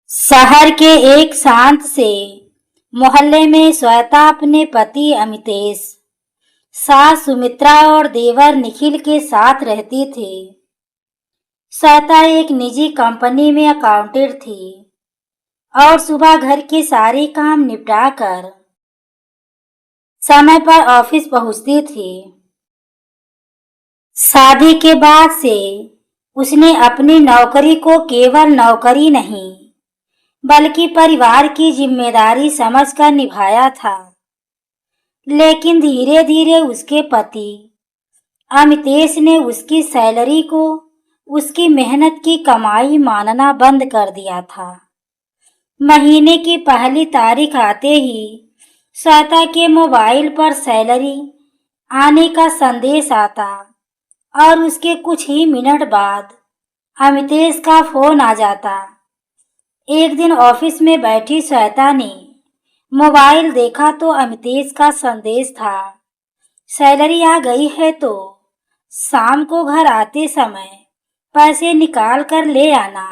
शहर के एक शांत से मोहल्ले में श्वेता अपने पति अमितेश, सास सुमित्रा और देवर निखिल के साथ रहती थी। श्वेता एक निजी कंपनी में अकाउंटेंट थी और सुबह घर के सारे काम निपटाकर समय पर ऑफिस पहुंचती थी। शादी के बाद से उसने अपनी नौकरी को केवल नौकरी नहीं बल्कि परिवार की जिम्मेदारी समझकर निभाया था। लेकिन धीरे धीरे उसके पति अमितेश ने उसकी सैलरी को उसकी मेहनत की कमाई मानना बंद कर दिया था। महीने की पहली तारीख आते ही श्वेता के मोबाइल पर सैलरी आने का संदेश आता और उसके कुछ ही मिनट बाद अमितेश का फोन आ जाता। एक दिन ऑफिस में बैठी श्वेता ने मोबाइल देखा तो अमितेश का संदेश था, सैलरी आ गई है तो शाम को घर आते समय पैसे निकाल कर ले आना।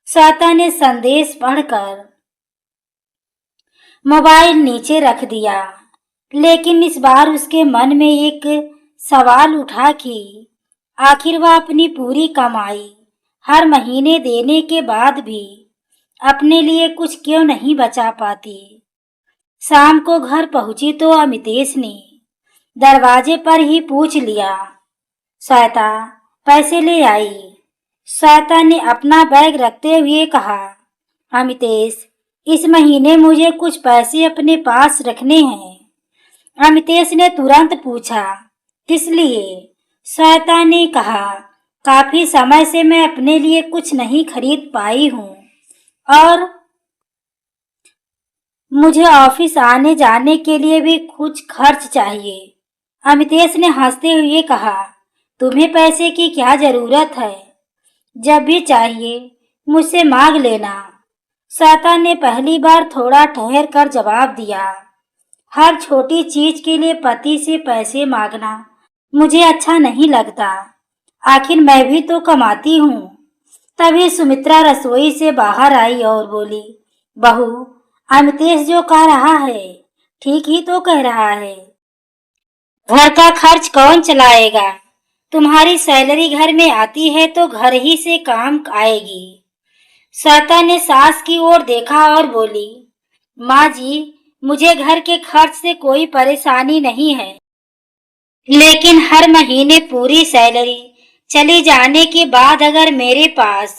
श्वेता ने संदेश पढ़कर मोबाइल नीचे रख दिया, लेकिन इस बार उसके मन में एक सवाल उठा कि आखिर वह अपनी पूरी कमाई हर महीने देने के बाद भी अपने लिए कुछ क्यों नहीं बचा पाती। शाम को घर पहुंची तो अमितेश ने दरवाजे पर ही पूछ लिया, श्वेता पैसे ले आई? श्वेता ने अपना बैग रखते हुए कहा, अमितेश इस महीने मुझे कुछ पैसे अपने पास रखने हैं। अमितेश ने तुरंत पूछा, किस लिए? श्वेता ने कहा, काफी समय से मैं अपने लिए कुछ नहीं खरीद पाई हूँ और मुझे ऑफिस आने जाने के लिए भी कुछ खर्च चाहिए। अमितेश ने हंसते हुए कहा, तुम्हें पैसे की क्या जरूरत है? जब भी चाहिए मुझसे मांग लेना। श्वेता ने पहली बार थोड़ा ठहर कर जवाब दिया, हर छोटी चीज के लिए पति से पैसे मांगना मुझे अच्छा नहीं लगता, आखिर मैं भी तो कमाती हूँ। तभी सुमित्रा रसोई से बाहर आई और बोली, बहू अमितेश जो कह रहा है ठीक ही तो कह रहा है। घर का खर्च कौन चलाएगा? तुम्हारी सैलरी घर में आती है तो घर ही से काम आएगी। श्वेता ने सास की ओर देखा और बोली, माँ जी मुझे घर के खर्च से कोई परेशानी नहीं है, लेकिन हर महीने पूरी सैलरी चली जाने के बाद अगर मेरे पास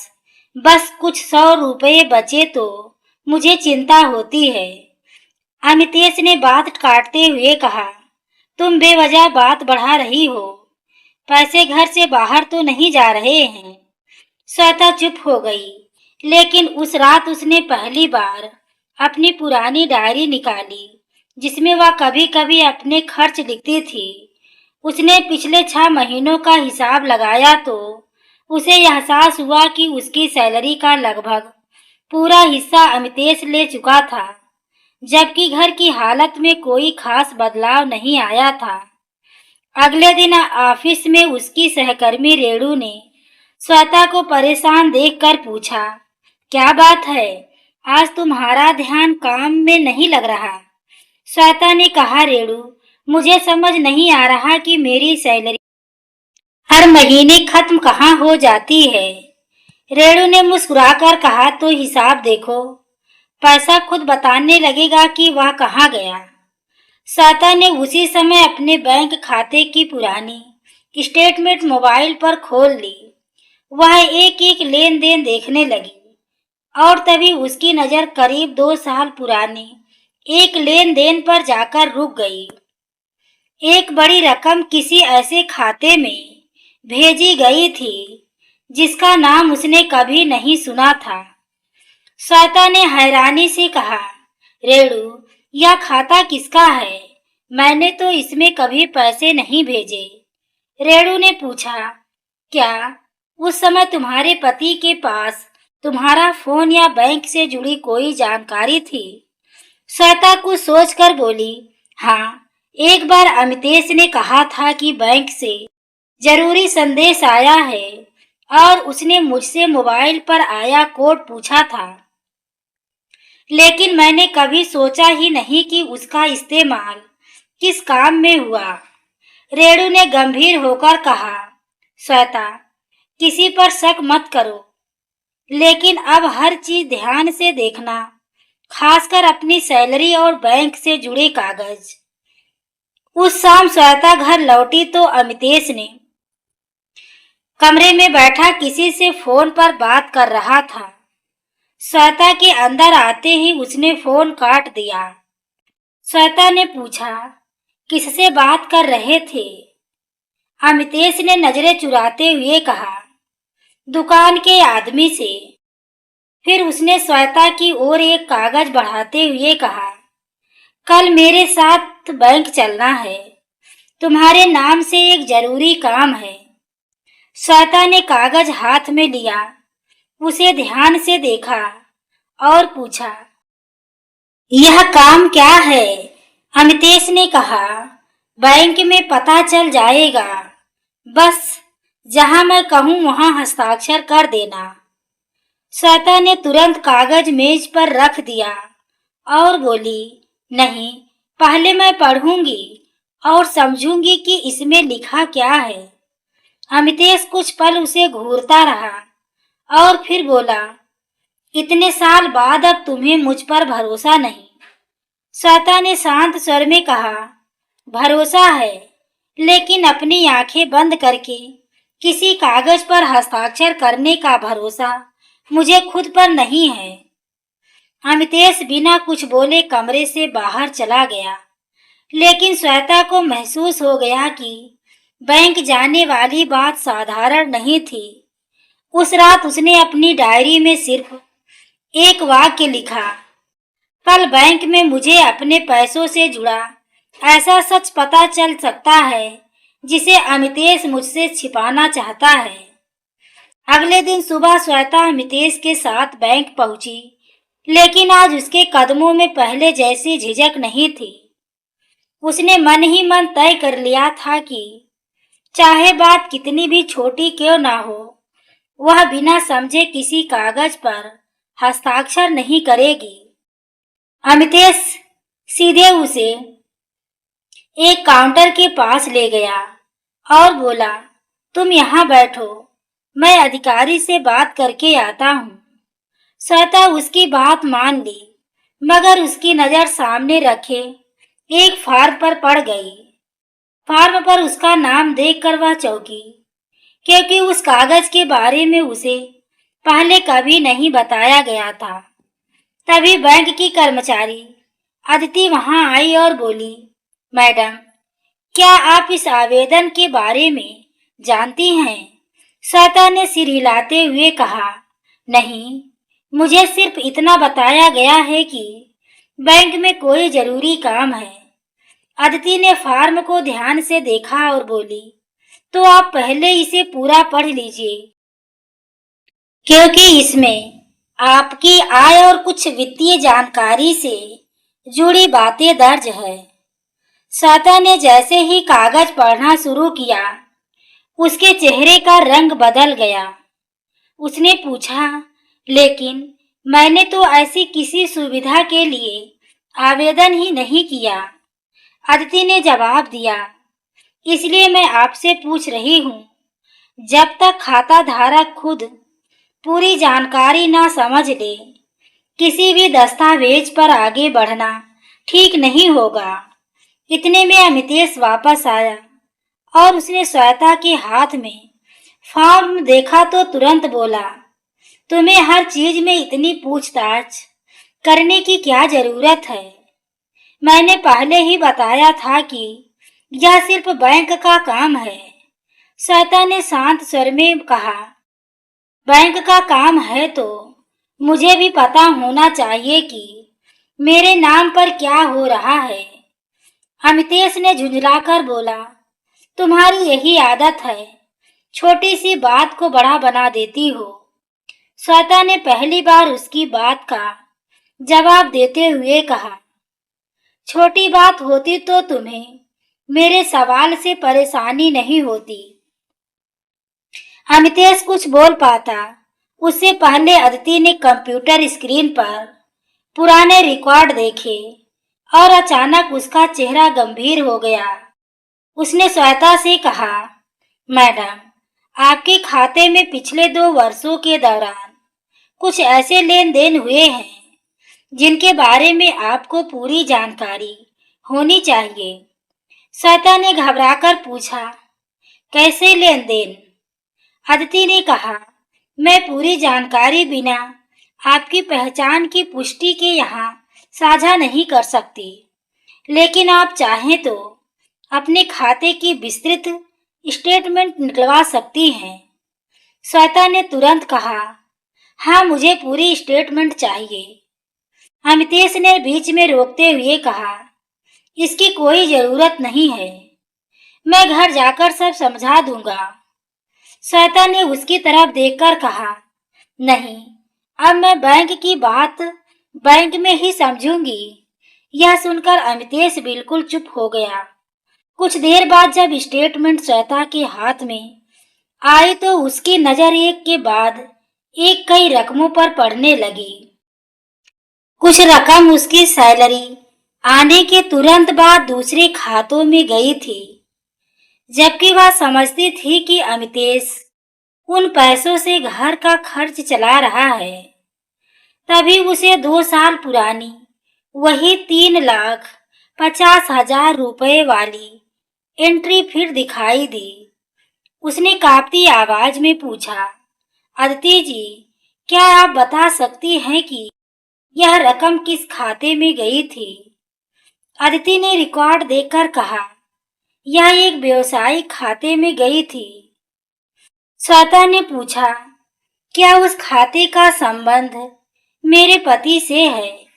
बस कुछ 100 रुपये बचे तो मुझे चिंता होती है। अमितेश ने बात काटते हुए कहा, तुम बेवजह बात बढ़ा रही हो, पैसे घर से बाहर तो नहीं जा रहे हैं। श्वेता चुप हो गई, लेकिन उस रात उसने पहली बार अपनी पुरानी डायरी निकाली जिसमें वह कभी कभी अपने खर्च लिखती थी। उसने पिछले 6 महीनों का हिसाब लगाया तो उसे एहसास हुआ कि उसकी सैलरी का लगभग पूरा हिस्सा अमितेश ले चुका था, जबकि घर की हालत में कोई खास बदलाव नहीं आया था। अगले दिन ऑफिस में उसकी सहकर्मी रेणु ने श्वेता को परेशान देखकर पूछा, क्या बात है, आज तुम्हारा ध्यान काम में नहीं लग रहा? श्वेता ने कहा, रेणु मुझे समझ नहीं आ रहा कि मेरी सैलरी हर महीने खत्म कहाँ हो जाती है। रेणु ने मुस्कुराकर कहा, तो हिसाब देखो, पैसा खुद बताने लगेगा कि वह कहाँ गया। श्वेता ने उसी समय अपने बैंक खाते की पुरानी स्टेटमेंट मोबाइल पर खोल ली। वह एक एक लेन देन देखने लगी और तभी उसकी नजर करीब 2 साल पुराने एक लेन देन पर जाकर रुक गई। एक बड़ी रकम किसी ऐसे खाते में भेजी गई थी जिसका नाम उसने कभी नहीं सुना था। श्वेता ने हैरानी से कहा, रेणु यह खाता किसका है? मैंने तो इसमें कभी पैसे नहीं भेजे। रेणु ने पूछा, क्या उस समय तुम्हारे पति के पास तुम्हारा फोन या बैंक से जुड़ी कोई जानकारी थी? श्वेता कुछ सोचकर बोली, हाँ, एक बार अमितेश ने कहा था कि बैंक से जरूरी संदेश आया है और उसने मुझसे मोबाइल पर आया कोड पूछा था। लेकिन मैंने कभी सोचा ही नहीं कि उसका इस्तेमाल किस काम में हुआ। रेणु ने गंभीर होकर कहा, श्वेता, किसी पर शक मत करो, लेकिन अब हर चीज ध्यान से देखना, खासकर अपनी सैलरी और बैंक से जुड़े कागज। उस शाम श्वेता घर लौटी तो अमितेश ने कमरे में बैठा किसी से फोन पर बात कर रहा था। श्वेता के अंदर आते ही उसने फोन काट दिया। श्वेता ने पूछा, किससे बात कर रहे थे? अमितेश ने नजरें चुराते हुए कहा, दुकान के आदमी से। फिर उसने श्वेता की ओर एक कागज बढ़ाते हुए कहा, कल मेरे साथ बैंक चलना है, तुम्हारे नाम से एक जरूरी काम है। श्वेता ने कागज हाथ में लिया, उसे ध्यान से देखा और पूछा, यह काम क्या है? अमितेश ने कहा, बैंक में पता चल जाएगा, बस जहां मैं कहूं वहां हस्ताक्षर कर देना। श्वेता ने तुरंत कागज मेज पर रख दिया और बोली, नहीं, पहले मैं पढ़ूंगी और समझूंगी कि इसमें लिखा क्या है। अमितेश कुछ पल उसे घूरता रहा और फिर बोला, इतने साल बाद अब तुम्हें मुझ पर भरोसा नहीं? श्वेता ने शांत स्वर में कहा, भरोसा है, लेकिन अपनी आंखें बंद करके किसी कागज पर हस्ताक्षर करने का भरोसा मुझे खुद पर नहीं है। अमितेश बिना कुछ बोले कमरे से बाहर चला गया, लेकिन श्वेता को महसूस हो गया कि बैंक जाने वाली बात साधारण नहीं थी। उस रात उसने अपनी डायरी में सिर्फ एक वाक्य लिखा, कल बैंक में मुझे अपने पैसों से जुड़ा ऐसा सच पता चल सकता है जिसे अमितेश मुझसे छिपाना चाहता है। अगले दिन सुबह श्वेता अमितेश के साथ बैंक पहुंची, लेकिन आज उसके कदमों में पहले जैसी झिझक नहीं थी। उसने मन ही मन तय कर लिया था कि चाहे बात कितनी भी छोटी क्यों ना हो, वह बिना समझे किसी कागज पर हस्ताक्षर नहीं करेगी। अमितेश सीधे उसे एक काउंटर के पास ले गया और बोला, तुम यहाँ बैठो, मैं अधिकारी से बात करके आता हूँ। श्वेता उसकी बात मान ली, मगर उसकी नजर सामने रखे एक फार्म पर पड़ गई। फार्म पर उसका नाम देखकर वह चौंकी, क्योंकि उस कागज के बारे में उसे पहले कभी नहीं बताया गया था। तभी बैंक की कर्मचारी अदिति वहां आई और बोली, मैडम, क्या आप इस आवेदन के बारे में जानती हैं? श्वेता ने सिर हिलाते हुए कहा, नहीं, मुझे सिर्फ इतना बताया गया है कि बैंक में कोई जरूरी काम है। अदिति ने फार्म को ध्यान से देखा और बोली, तो आप पहले इसे पूरा पढ़ लीजिए, क्योंकि इसमें आपकी आय और कुछ वित्तीय जानकारी से जुड़ी बातें दर्ज है। श्वेता ने जैसे ही कागज पढ़ना शुरू किया, उसके चेहरे का रंग बदल गया। उसने पूछा, लेकिन मैंने तो ऐसी किसी सुविधा के लिए आवेदन ही नहीं किया। अदिति ने जवाब दिया, इसलिए मैं आपसे पूछ रही हूँ। जब तक खाता धारक खुद पूरी जानकारी ना समझ ले, किसी भी दस्तावेज पर आगे बढ़ना ठीक नहीं होगा। इतने में अमितेश वापस आया और उसने श्वेता के हाथ में फॉर्म देखा तो तुरंत बोला, तुम्हें हर चीज में इतनी पूछताछ करने की क्या जरूरत है? मैंने पहले ही बताया था कि यह सिर्फ बैंक का काम है। श्वेता ने शांत स्वर में कहा, बैंक का काम है तो मुझे भी पता होना चाहिए कि मेरे नाम पर क्या हो रहा है। अमितेश ने झुंझलाकर बोला, तुम्हारी यही आदत है, छोटी सी बात को बड़ा बना देती हो। श्वेता ने पहली बार उसकी बात का जवाब देते हुए कहा, छोटी बात होती तो तुम्हें मेरे सवाल से परेशानी नहीं होती। अमितेश कुछ बोल पाता उससे पहले अदिति ने कंप्यूटर स्क्रीन पर पुराने रिकॉर्ड देखे और अचानक उसका चेहरा गंभीर हो गया। उसने श्वेता से कहा, मैडम, आपके खाते में पिछले 2 वर्षों के दौरान कुछ ऐसे लेन देन हुए हैं जिनके बारे में आपको पूरी जानकारी होनी चाहिए। श्वेता ने घबराकर पूछा, कैसे लेन देन? अदिति ने कहा, मैं पूरी जानकारी बिना आपकी पहचान की पुष्टि के यहाँ साझा नहीं कर सकती, लेकिन आप चाहें तो अपने खाते की विस्तृत स्टेटमेंट निकलवा सकती हैं। श्वेता ने तुरंत कहा, हाँ, मुझे पूरी स्टेटमेंट चाहिए। अमितेश ने बीच में रोकते हुए कहा, इसकी कोई जरूरत नहीं है, मैं घर जाकर सब समझा दूंगा। श्वेता ने उसकी तरफ देखकर कहा, नहीं, अब मैं बैंक की बात बैंक में ही समझूंगी। यह सुनकर अमितेश बिल्कुल चुप हो गया। कुछ देर बाद जब स्टेटमेंट श्वेता के हाथ में आई तो उसकी नजर एक के बाद एक कई रकमों पर पड़ने लगी। कुछ रकम उसकी सैलरी आने के तुरंत बाद दूसरे खातों में गई थी, जबकि वह समझती थी कि अमितेश उन पैसों से घर का खर्च चला रहा है। तभी उसे 2 साल पुरानी वही 3,50,000 रुपए वाली एंट्री फिर दिखाई दी। उसने कांपती आवाज में पूछा, अदिति जी, क्या आप बता सकती हैं कि यह रकम किस खाते में गई थी? अदिति ने रिकॉर्ड देखकर कहा, यह एक व्यवसायिक खाते में गई थी। श्वेता ने पूछा, क्या उस खाते का संबंध मेरे पति से है?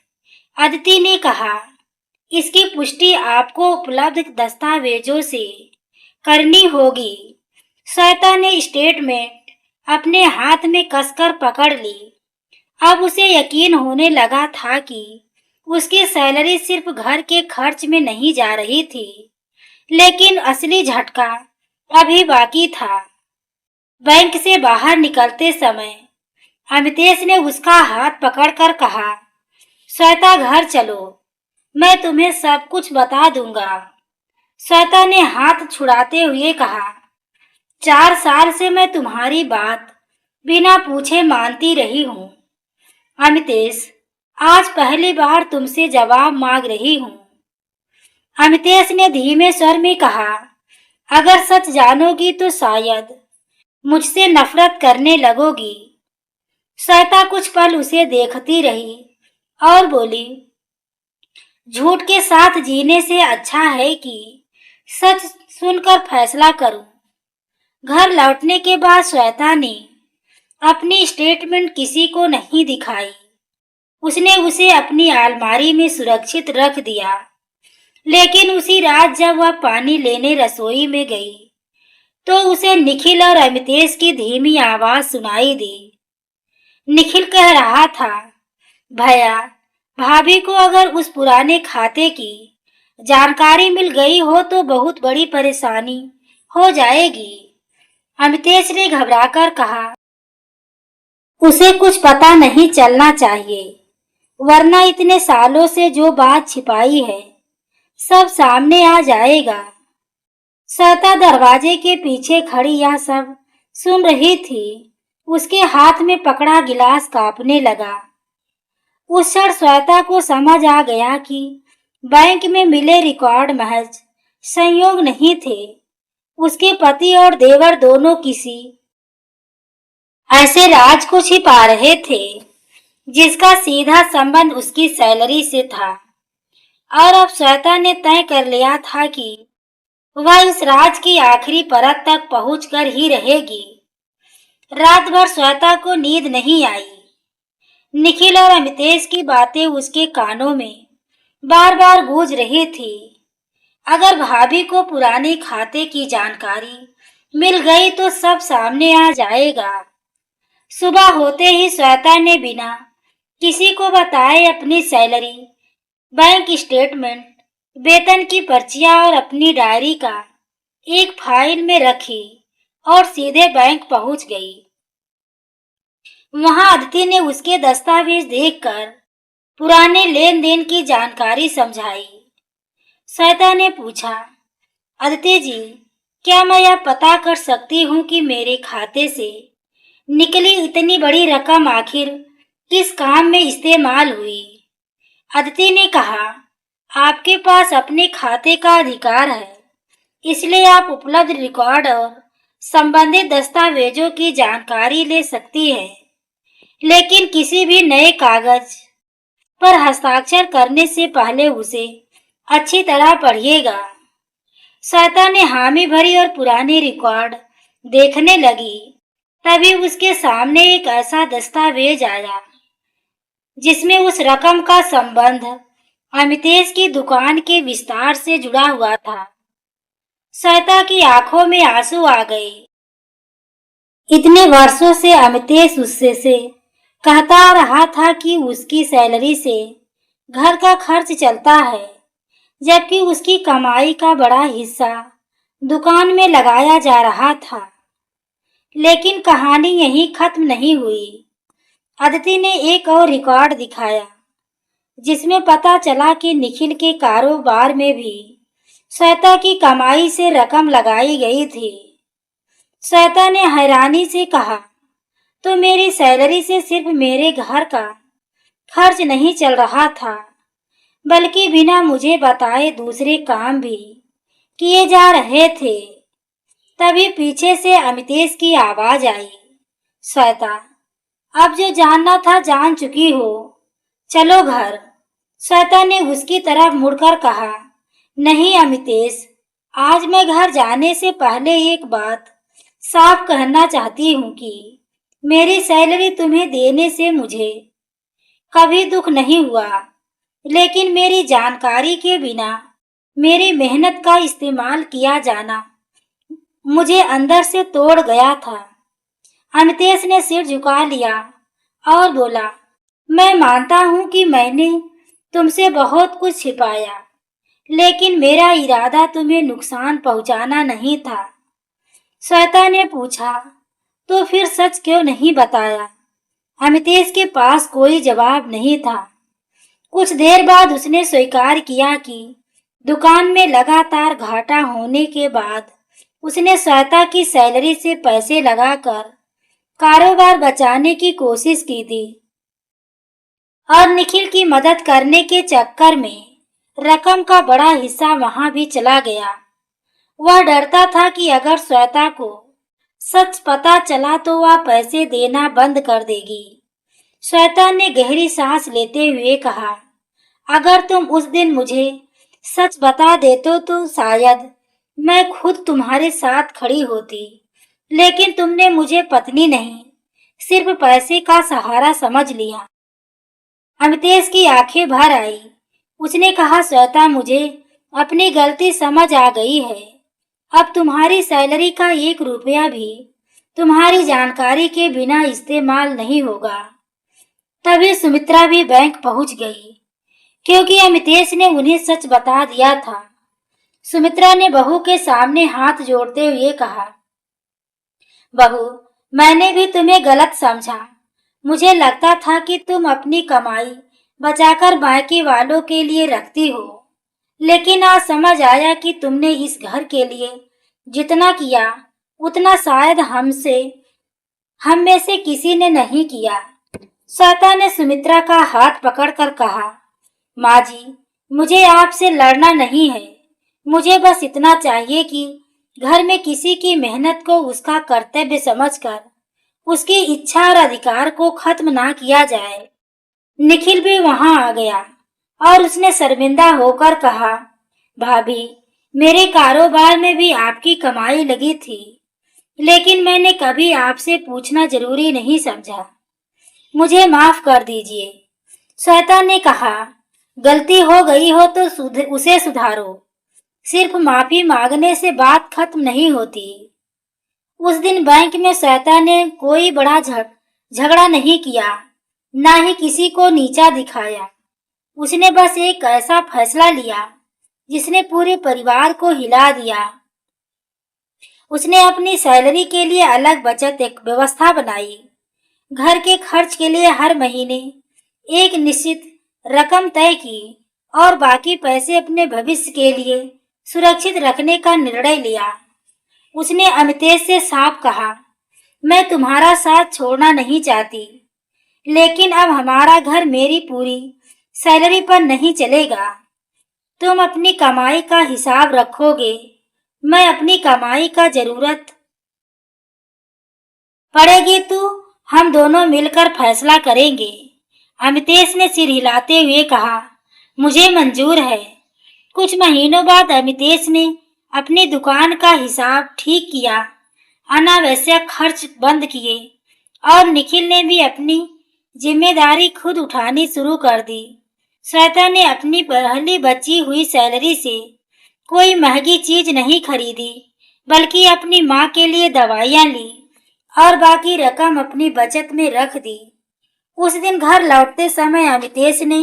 अदिति ने कहा, इसकी पुष्टि आपको उपलब्ध दस्तावेजों से करनी होगी। श्वेता ने स्टेटमेंट अपने हाथ में कसकर पकड़ ली। अब उसे यकीन होने लगा था कि उसकी सैलरी सिर्फ घर के खर्च में नहीं जा रही थी, लेकिन असली झटका अभी बाकी था। बैंक से बाहर निकलते समय अमितेश ने उसका हाथ पकड़कर कहा, श्वेता, घर चलो, मैं तुम्हें सब कुछ बता दूंगा। श्वेता ने हाथ छुड़ाते हुए कहा, 4 साल से मैं तुम्हारी बात बिना पूछे मानती रही हूँ। अमितेश, आज पहली बार तुमसे जवाब मांग रही हूँ। अमितेश ने धीमे स्वर में कहा, अगर सच जानोगी तो शायद मुझसे नफरत करने लगोगी। श्वेता कुछ पल उसे देखती रही और बोली, झूठ के साथ जीने से अच्छा है कि सच सुनकर फैसला करूं। घर लौटने के बाद श्वेता ने अपनी स्टेटमेंट किसी को नहीं दिखाई। उसने उसे अपनी अलमारी में सुरक्षित रख दिया। लेकिन उसी रात जब वह पानी लेने रसोई में गई तो उसे निखिल और अमितेश की धीमी आवाज सुनाई दी। निखिल कह रहा था, भैया, भाभी को अगर उस पुराने खाते की जानकारी मिल गई हो तो बहुत बड़ी परेशानी हो जाएगी। अमितेश ने घबराकर कहा, उसे कुछ पता नहीं चलना चाहिए, वरना इतने सालों से जो बात छिपाई है सब सामने आ जाएगा। श्वेता दरवाजे के पीछे खड़ी यह सब सुन रही थी। उसके हाथ में पकड़ा गिलास कांपने लगा। उस क्षण श्वेता को समझ आ गया कि बैंक में मिले रिकॉर्ड महज संयोग नहीं थे। उसके पति और देवर दोनों किसी ऐसे राज को छिपा रहे थे जिसका सीधा संबंध उसकी सैलरी से था। और अब श्वेता ने तय कर लिया था कि वह इस राज की आखिरी परत तक पहुंचकर ही रहेगी। रात भर श्वेता को नींद नहीं आई। निखिल और अमितेश की बातें उसके कानों में बार बार गूंज रही थी। अगर भाभी को पुराने खाते की जानकारी मिल गई तो सब सामने आ जाएगा। सुबह होते ही श्वेता ने बिना किसी को बताए अपनी सैलरी, बैंक स्टेटमेंट, वेतन की पर्चियां और अपनी डायरी का एक फाइल में रखी और सीधे बैंक पहुंच गई। वहां अदिति ने उसके दस्तावेज देखकर पुराने लेन देन की जानकारी समझाई। श्वेता ने पूछा, अदिति जी, क्या मैं यह पता कर सकती हूँ कि मेरे खाते से निकली इतनी बड़ी रकम आखिर किस काम में इस्तेमाल हुई? अदिति ने कहा, आपके पास अपने खाते का अधिकार है, इसलिए आप उपलब्ध रिकॉर्ड और संबंधित दस्तावेजों की जानकारी ले सकती है, लेकिन किसी भी नए कागज पर हस्ताक्षर करने से पहले उसे अच्छी तरह पढ़िएगा। श्वेता ने हामी भरी और पुराने रिकॉर्ड देखने लगी। तभी उसके सामने एक ऐसा दस्तावेज आया जिसमें उस रकम का संबंध अमितेश की दुकान के विस्तार से जुड़ा हुआ था। श्वेता की आंखों में आंसू आ गए। इतने वर्षों से अमितेश उससे से कहता रहा था कि उसकी सैलरी से घर का खर्च चलता है, जबकि उसकी कमाई का बड़ा हिस्सा दुकान में लगाया जा रहा था। लेकिन कहानी यहीं खत्म नहीं हुई। अदिति ने एक और रिकॉर्ड दिखाया जिसमें पता चला कि निखिल के कारोबार में भी श्वेता की कमाई से रकम लगाई गई थी। श्वेता ने हैरानी से कहा, तो मेरी सैलरी से सिर्फ मेरे घर का खर्च नहीं चल रहा था, बल्कि बिना मुझे बताए दूसरे काम भी किए जा रहे थे। तभी पीछे से अमितेश की आवाज आई, श्वेता, अब जो जानना था जान चुकी हो, चलो घर। श्वेता ने उसकी तरफ मुड़कर कहा, नहीं अमितेश, आज मैं घर जाने से पहले एक बात साफ कहना चाहती हूँ कि मेरी सैलरी तुम्हें देने से मुझे कभी दुख नहीं हुआ, लेकिन मेरी जानकारी के बिना मेरी मेहनत का इस्तेमाल किया जाना मुझे अंदर से तोड़ गया था। अमितेश ने सिर झुका लिया और बोला, मैं मानता हूँ कि मैंने तुमसे बहुत कुछ छिपाया, लेकिन मेरा इरादा तुम्हें नुकसान पहुंचाना नहीं था। श्वेता ने पूछा, तो फिर सच क्यों नहीं बताया? अमितेश के पास कोई जवाब नहीं था। कुछ देर बाद उसने स्वीकार किया कि दुकान में लगातार घाटा होने के बाद उसने श्वेता की सैलरी से पैसे लगाकर कारोबार बचाने की कोशिश की थी और निखिल की मदद करने के चक्कर में रकम का बड़ा हिस्सा वहां भी चला गया। वह डरता था कि अगर श्वेता को सच पता चला तो वह पैसे देना बंद कर देगी। श्वेता ने गहरी सांस लेते हुए कहा, अगर तुम उस दिन मुझे सच बता देते तो शायद मैं खुद तुम्हारे साथ खड़ी होती, लेकिन तुमने मुझे पत्नी नहीं, सिर्फ पैसे का सहारा समझ लिया। अमितेश की आंखें भर आई। उसने कहा, श्वेता, मुझे अपनी गलती समझ आ गई है। अब तुम्हारी सैलरी का 1 रुपया भी तुम्हारी जानकारी के बिना इस्तेमाल नहीं होगा। तभी सुमित्रा भी बैंक पहुंच गई, क्योंकि अमितेश ने उन्हें सच बता दिया था। सुमित्रा ने बहू के सामने हाथ जोड़ते हुए कहा, बहू, मैंने भी तुम्हें गलत समझा। मुझे लगता था कि तुम अपनी कमाई बचाकर मायके वालों के लिए रखती हो, लेकिन आज समझ आया कि तुमने इस घर के लिए जितना किया उतना शायद हम में से किसी ने नहीं किया। श्वेता ने सुमित्रा का हाथ पकड़कर कहा, माँ जी, मुझे आपसे लड़ना नहीं है। मुझे बस इतना चाहिए कि घर में किसी की मेहनत को उसका कर्तव्य समझकर उसकी इच्छा और अधिकार को खत्म ना किया जाए। निखिल भी वहां आ गया और उसने शर्मिंदा होकर कहा, भाभी, मेरे कारोबार में भी आपकी कमाई लगी थी, लेकिन मैंने कभी आपसे पूछना जरूरी नहीं समझा। मुझे माफ कर दीजिए। श्वेता ने कहा, गलती हो गई हो तो उसे सुधारो। सिर्फ माफी मांगने से बात खत्म नहीं होती। उस दिन बैंक में श्वेता ने कोई बड़ा झगड़ा नहीं किया, ना ही किसी को नीचा दिखाया। उसने बस एक ऐसा फैसला लिया जिसने पूरे परिवार को हिला दिया। उसने अपनी सैलरी के लिए अलग बचत एक व्यवस्था बनाई। घर के खर्च के लिए हर महीने एक निश्चित रकम तय की और बाकी पैसे अपने भविष्य के लिए सुरक्षित रखने का निर्णय लिया। उसने अमितेश से साफ कहा, मैं तुम्हारा साथ छोड़ना नहीं चाहती, लेकिन अब हमारा घर मेरी पूरी सैलरी पर नहीं चलेगा। तुम अपनी कमाई का हिसाब रखोगे, मैं अपनी कमाई का जरूरत पड़ेगी तो हम दोनों मिलकर फैसला करेंगे। अमितेश ने सिर हिलाते हुए कहा, मुझे मंजूर है। कुछ महीनों बाद अमितेश ने अपनी दुकान का हिसाब ठीक किया, अनावश्यक खर्च बंद किए और निखिल ने भी अपनी जिम्मेदारी खुद उठानी शुरू कर दी। श्वेता ने अपनी पहली बची हुई सैलरी से कोई महंगी चीज नहीं खरीदी, बल्कि अपनी माँ के लिए दवाइयाँ ली और बाकी रकम अपनी बचत में रख दी। उस दिन घर लौटते समय अमितेश ने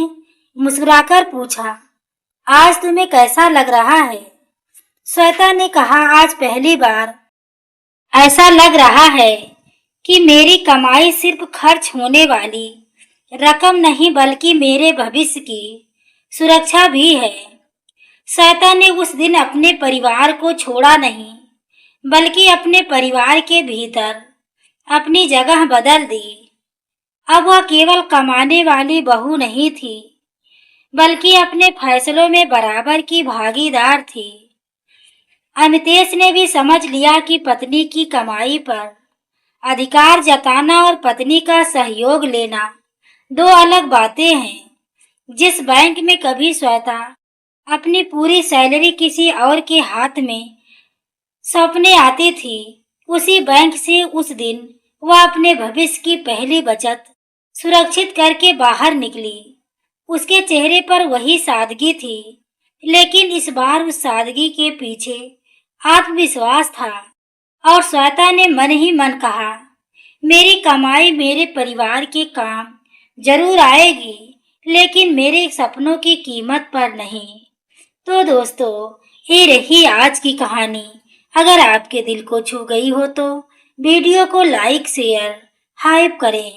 मुस्कुराकर पूछा, आज तुम्हें कैसा लग रहा है? श्वेता ने कहा, आज पहली बार ऐसा लग रहा है कि मेरी कमाई सिर्फ खर्च होने वाली रकम नहीं बल्कि मेरे भविष्य की सुरक्षा भी है। श्वेता ने उस दिन अपने परिवार को छोड़ा नहीं, बल्कि अपने परिवार के भीतर अपनी जगह बदल दी। अब वह केवल कमाने वाली बहू नहीं थी, बल्कि अपने फैसलों में बराबर की भागीदार थी। अमितेश ने भी समझ लिया कि पत्नी की कमाई पर अधिकार जताना और पत्नी का सहयोग लेना दो अलग बातें हैं। जिस बैंक में कभी श्वेता अपनी पूरी सैलरी किसी और के हाथ में सौंपने आती थी, उसी बैंक से उस दिन वह अपने भविष्य की पहली बचत सुरक्षित करके बाहर निकली। उसके चेहरे पर वही सादगी थी, लेकिन इस बार उस सादगी के पीछे आत्मविश्वास था और श्वेता ने मन ही मन कहा, मेरी कमाई मेरे परिवार के काम जरूर आएगी, लेकिन मेरे सपनों की कीमत पर नहीं। तो दोस्तों, ये रही आज की कहानी। अगर आपके दिल को छू गई हो तो वीडियो को लाइक, शेयर, हाइप करें।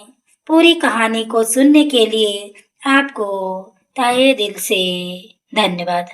पूरी कहानी को सुनने के लिए आपको तहे दिल से धन्यवाद।